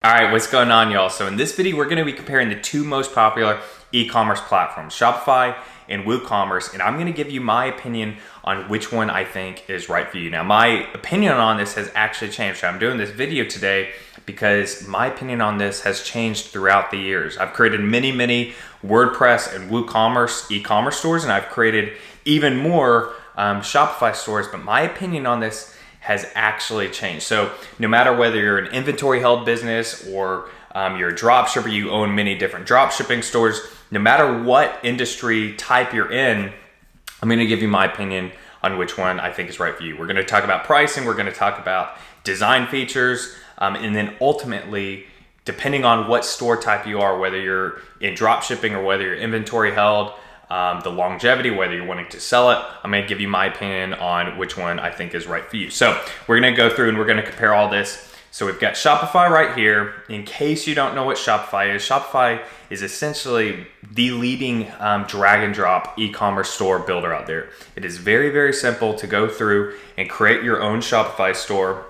All right, what's going on, y'all? So in this video, we're going to be comparing the two most popular e-commerce platforms, Shopify and WooCommerce, and I'm going to give you my opinion on which one I think is right for you. Now, my opinion on this has actually changed. So I'm doing this video today because my opinion on this has changed throughout the years. I've created many WordPress and WooCommerce e-commerce stores, and I've created even more Shopify stores, but my opinion on this has actually changed. So no matter whether you're an inventory held business or you're a drop shipper, you own many different drop shipping stores, no matter what industry type you're in, I'm gonna give you my opinion on which one I think is right for you. We're gonna talk about pricing, we're gonna talk about design features, and then ultimately, depending on what store type you are, whether you're in drop shipping or whether you're inventory held, the longevity, whether you're wanting to sell it, I'm going to give you my opinion on which one I think is right for you. So we're going to go through and we're going to compare all this. So we've got Shopify right here. In case you don't know what Shopify is essentially the leading drag and drop e-commerce store builder out there. It is very simple to go through and create your own Shopify store.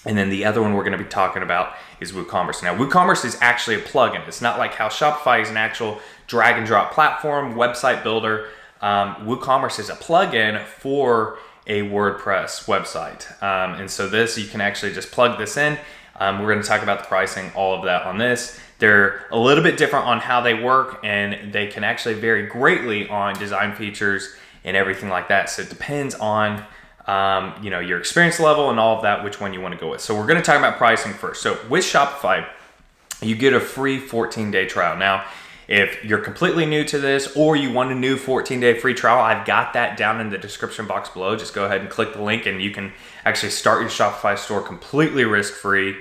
And then the other one we're going to be talking about is WooCommerce. Now, WooCommerce is actually a plugin. It's not like how Shopify is an actual drag and drop platform, website builder. WooCommerce is a plugin for a WordPress website. And so this, you can actually just plug this in. We're going to talk about the pricing, all of that on this. They're a little bit different on how they work, and they can actually vary greatly on design features and everything like that. So it depends on your experience level and all of that, which one you want to go with. So we're going to talk about pricing first. So with Shopify, you get a free 14-day trial. Now, if you're completely new to this or you want a new 14-day free trial, I've got that down in the description box below. Just go ahead and click the link and you can actually start your Shopify store completely risk-free.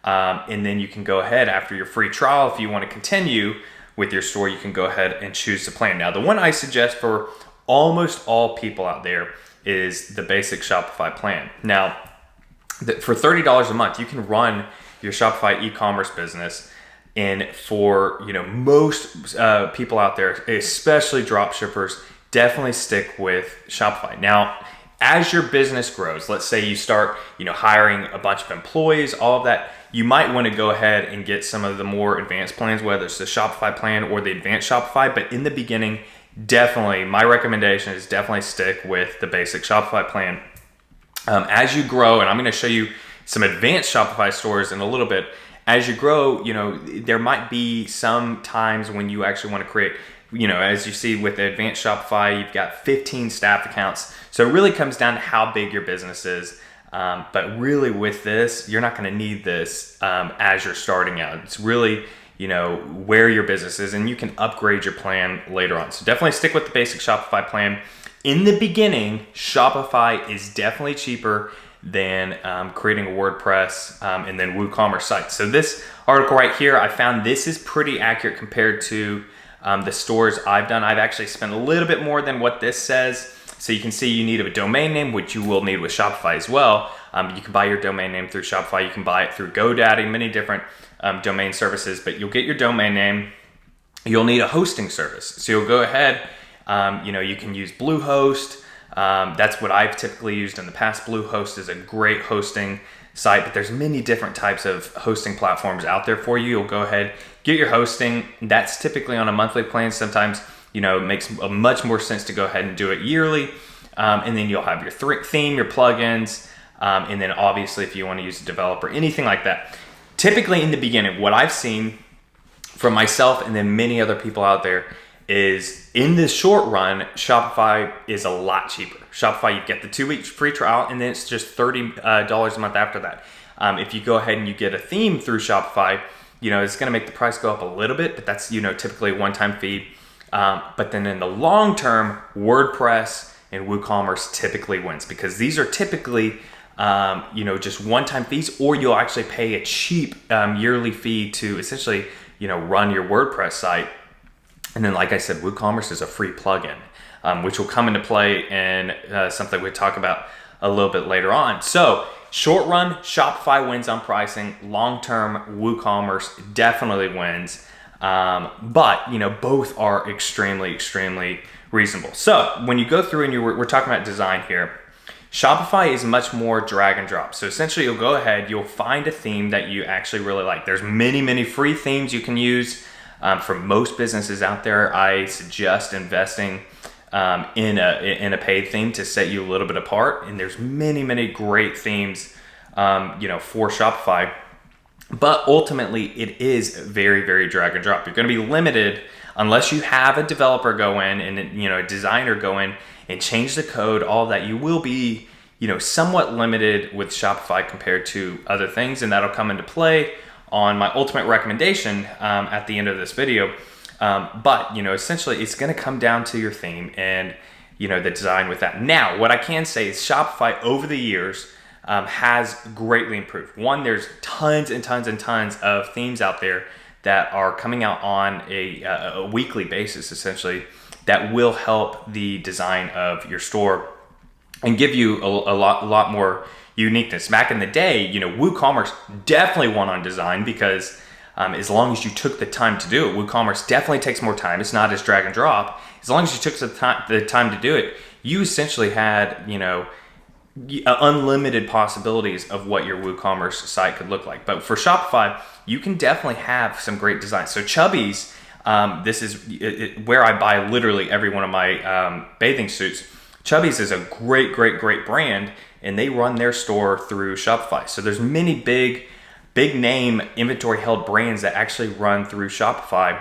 And then you can go ahead after your free trial. If you want to continue with your store, you can go ahead and choose the plan. Now, the one I suggest for almost all people out there is the basic Shopify plan. Now, for $30 a month, you can run your Shopify e-commerce business. And for most people out there, especially drop shippers, definitely stick with Shopify. Now, as your business grows, let's say you start hiring a bunch of employees, all of that, you might want to go ahead and get some of the more advanced plans, whether it's the Shopify plan or the advanced Shopify. But in the beginning, definitely, my recommendation is definitely stick with the basic Shopify plan. As you grow, and I'm going to show you some advanced Shopify stores in a little bit, as you grow, there might be some times when you actually want to create, as you see with the advanced Shopify, you've got 15 staff accounts. So it really comes down to how big your business is. But really with this, you're not going to need this as you're starting out. It's really where your business is, and you can upgrade your plan later on. So definitely stick with the basic Shopify plan. In the beginning, Shopify is definitely cheaper than creating a WordPress and then WooCommerce site. So this article right here, I found this is pretty accurate compared to the stores I've done. I've actually spent a little bit more than what this says. So you can see you need a domain name, which you will need with Shopify as well. You can buy your domain name through Shopify. You can buy it through GoDaddy, many different domain services, but you'll get your domain name. You'll need a hosting service. So you'll go ahead, you can use Bluehost. That's what I've typically used in the past. Bluehost is a great hosting site, but there's many different types of hosting platforms out there for you. You'll go ahead, get your hosting. That's typically on a monthly plan. Sometimes, it makes much more sense to go ahead and do it yearly. And then you'll have your theme, your plugins, and then obviously if you want to use a developer, anything like that. Typically in the beginning, what I've seen from myself and then many other people out there is in the short run, Shopify is a lot cheaper. Shopify, you get the 2-week free trial, and then it's just $30 a month after that. If you go ahead and you get a theme through Shopify, it's going to make the price go up a little bit, but that's typically a one-time fee. But then in the long term, WordPress and WooCommerce typically wins because these are typically just one-time fees, or you'll actually pay a cheap yearly fee to essentially run your WordPress site. And then, like I said, WooCommerce is a free plugin, which will come into play in something we'll talk about a little bit later on. So short run, Shopify wins on pricing. Long term, WooCommerce definitely wins. But both are extremely reasonable. So when you go through and we're talking about design here, Shopify is much more drag and drop. So essentially you'll go ahead, you'll find a theme that you actually really like. There's many free themes you can use from most businesses out there. I suggest investing in a paid theme to set you a little bit apart. And there's many great themes, for Shopify. But ultimately, it is very drag and drop. You're going to be limited unless you have a developer go in and a designer go in and change the code. All of that, you will be somewhat limited with Shopify compared to other things, and that'll come into play on my ultimate recommendation at the end of this video. But essentially, it's going to come down to your theme and the design with that. Now, what I can say is Shopify over the years has greatly improved. One, there's tons and tons of themes out there that are coming out on a weekly basis, essentially, that will help the design of your store and give you a lot more uniqueness. Back in the day, WooCommerce definitely won on design because as long as you took the time to do it, WooCommerce definitely takes more time. It's not as drag and drop. As long as you took the time to do it, you essentially had, unlimited possibilities of what your WooCommerce site could look like. But for Shopify, you can definitely have some great designs. So Chubbies, this is where I buy literally every one of my bathing suits. Chubbies is a great brand, and they run their store through Shopify. So there's many big name inventory held brands that actually run through Shopify.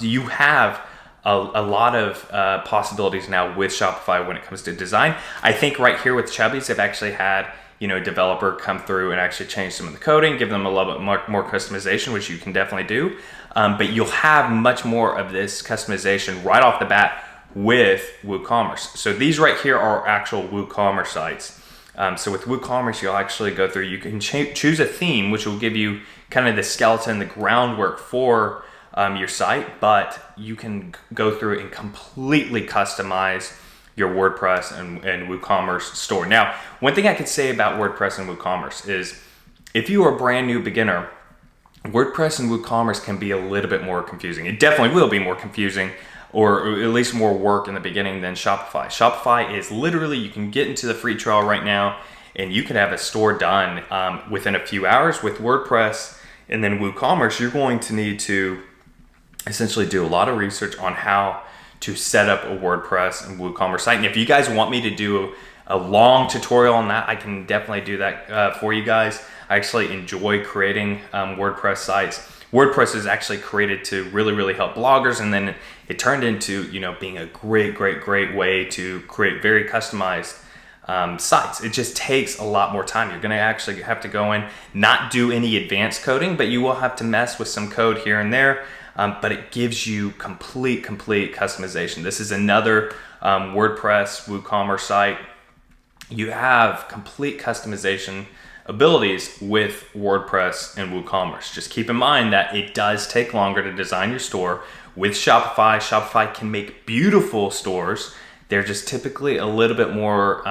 You have a lot of possibilities now with Shopify when it comes to design. I think right here with Chubbies, they've actually had a developer come through and actually change some of the coding, give them a little bit more customization, which you can definitely do. But you'll have much more of this customization right off the bat with WooCommerce. So these right here are actual WooCommerce sites. So with WooCommerce, you'll actually go through, you can choose a theme, which will give you kind of the skeleton, the groundwork for your site, but you can go through and completely customize your WordPress and WooCommerce store. Now, one thing I could say about WordPress and WooCommerce is if you are a brand new beginner, WordPress and WooCommerce can be a little bit more confusing. It definitely will be more confusing, or at least more work in the beginning than Shopify. Shopify is literally, you can get into the free trial right now and you can have a store done within a few hours. With WordPress and then WooCommerce, you're going to need to essentially do a lot of research on how to set up a WordPress and WooCommerce site. And if you guys want me to do a long tutorial on that, I can definitely do that for you guys. I actually enjoy creating WordPress sites. WordPress is actually created to really help bloggers, and then it turned into being a great way to create very customized sites. It just takes a lot more time. You're going to actually have to go in, not do any advanced coding, but you will have to mess with some code here and there. But it gives you complete customization. This is another WordPress WooCommerce site. You have complete customization abilities with WordPress and WooCommerce. Just keep in mind that it does take longer to design your store. With Shopify, Shopify can make beautiful stores. They're just typically a little bit more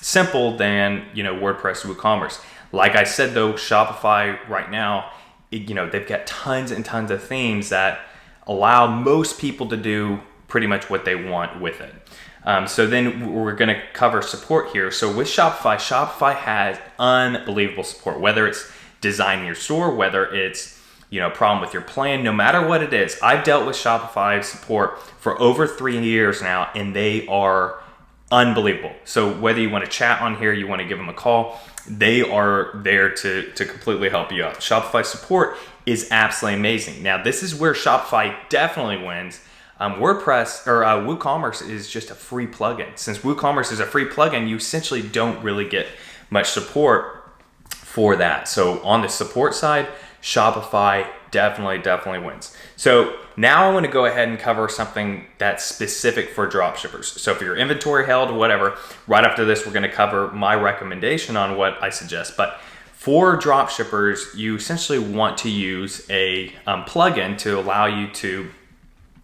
simple than WordPress and WooCommerce. Like I said though, Shopify right now, they've got tons and tons of themes that allow most people to do pretty much what they want with it. So then we're going to cover support here. So with Shopify, Shopify has unbelievable support, whether it's designing your store, whether it's a problem with your plan, no matter what it is. I've dealt with Shopify support for over 3 years now, and they are unbelievable. So whether you want to chat on here, you want to give them a call, they are there to completely help you out. Shopify support is absolutely amazing. Now, this is where Shopify definitely wins. WordPress or WooCommerce is just a free plugin. Since WooCommerce is a free plugin, you essentially don't really get much support for that. So on the support side, Shopify definitely wins. So now I want to go ahead and cover something that's specific for dropshippers. So for your inventory held, whatever, right after this, we're going to cover my recommendation on what I suggest. But for dropshippers, you essentially want to use a plugin to allow you to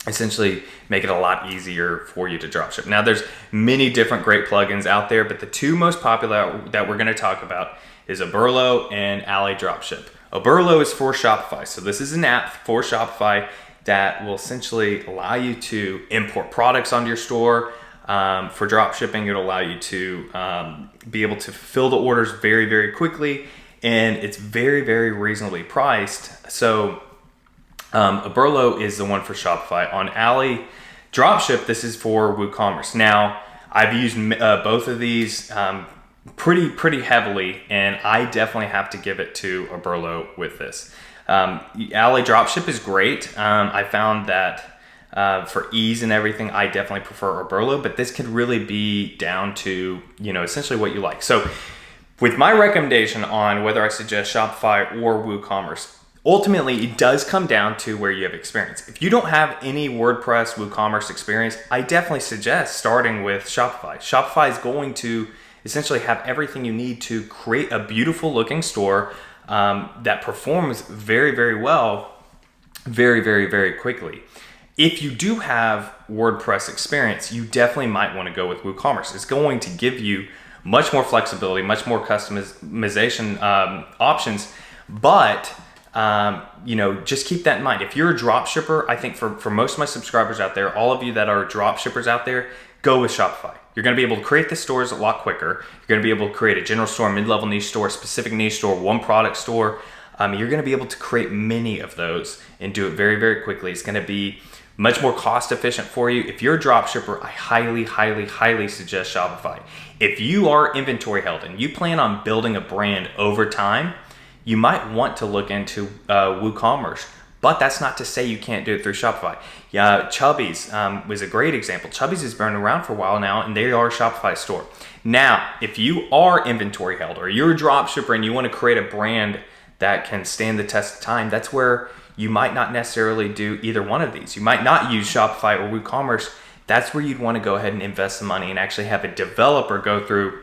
essentially make it a lot easier for you to dropship. Now there's many different great plugins out there, but the two most popular that we're going to talk about is Oberlo and Alley Dropship. Oberlo is for Shopify. So this is an app for Shopify that will essentially allow you to import products onto your store, For drop shipping, it'll allow you to be able to fill the orders very, very quickly, and it's very, very reasonably priced. So Oberlo is the one for Shopify. On Ali Dropship, this is for WooCommerce. Now, I've used both of these pretty heavily, and I definitely have to give it to Oberlo with this. Ali Dropship is great. I found that for ease and everything, I definitely prefer Oberlo, but this could really be down to, essentially what you like. So with my recommendation on whether I suggest Shopify or WooCommerce, ultimately it does come down to where you have experience. If you don't have any WordPress, WooCommerce experience, I definitely suggest starting with Shopify. Shopify is going to essentially have everything you need to create a beautiful looking store that performs very, very well, very, very, very quickly. If you do have WordPress experience, you definitely might want to go with WooCommerce. It's going to give you much more flexibility, much more customization options, but just keep that in mind. If you're a drop shipper, I think for most of my subscribers out there, all of you that are drop shippers out there, go with Shopify. You're going to be able to create the stores a lot quicker. You're going to be able to create a general store, mid-level niche store, specific niche store, one product store. You're going to be able to create many of those and do it very, very quickly. It's going to be much more cost efficient for you. If you're a drop shipper, I highly, highly, highly suggest Shopify. If you are inventory held and you plan on building a brand over time, you might want to look into WooCommerce, but that's not to say you can't do it through Shopify. Yeah, Chubby's was a great example. Chubby's has been around for a while now, and they are a Shopify store. Now, if you are inventory held or you're a drop shipper and you want to create a brand that can stand the test of time, that's where you might not necessarily do either one of these. You might not use Shopify or WooCommerce. That's where you'd want to go ahead and invest the money and actually have a developer go through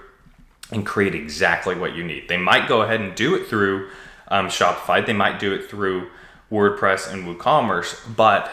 and create exactly what you need. They might go ahead and do it through Shopify. They might do it through WordPress and WooCommerce, but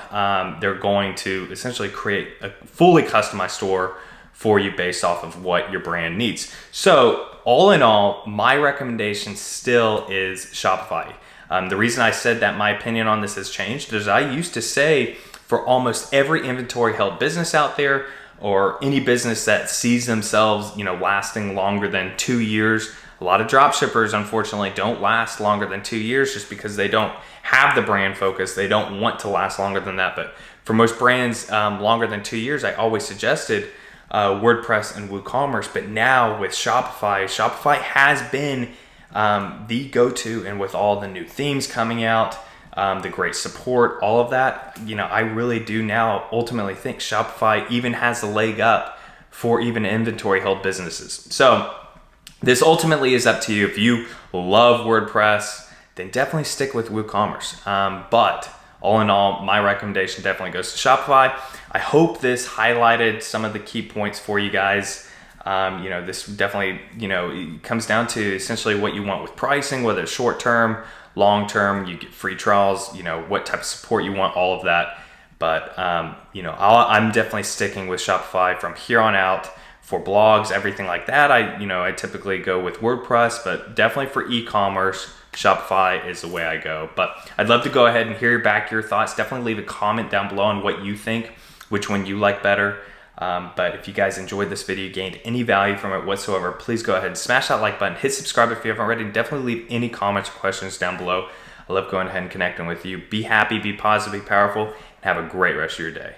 they're going to essentially create a fully customized store for you based off of what your brand needs. So all in all, my recommendation still is Shopify. The reason I said that my opinion on this has changed is I used to say for almost every inventory held business out there, or any business that sees themselves, lasting longer than 2 years. A lot of drop shippers, unfortunately, don't last longer than 2 years just because they don't have the brand focus. They don't want to last longer than that. But for most brands, longer than 2 years, I always suggested WordPress and WooCommerce. But now with Shopify, Shopify has been the go-to, and with all the new themes coming out, the great support, all of that, I really do now ultimately think Shopify even has a leg up for even inventory held businesses. So this ultimately is up to you. If you love WordPress, then definitely stick with WooCommerce. But all in all, my recommendation definitely goes to Shopify. I hope this highlighted some of the key points for you guys. This definitely, it comes down to essentially what you want with pricing, whether it's short-term, long-term, you get free trials, what type of support you want, all of that. But, I'm definitely sticking with Shopify from here on out for blogs, everything like that. I typically go with WordPress, but definitely for e-commerce, Shopify is the way I go. But I'd love to go ahead and hear back your thoughts. Definitely leave a comment down below on what you think, which one you like better. But if you guys enjoyed this video, gained any value from it whatsoever, please go ahead and smash that like button, hit subscribe if you haven't already, and definitely leave any comments or questions down below. I love going ahead and connecting with you. Be happy, be positive, be powerful, and have a great rest of your day.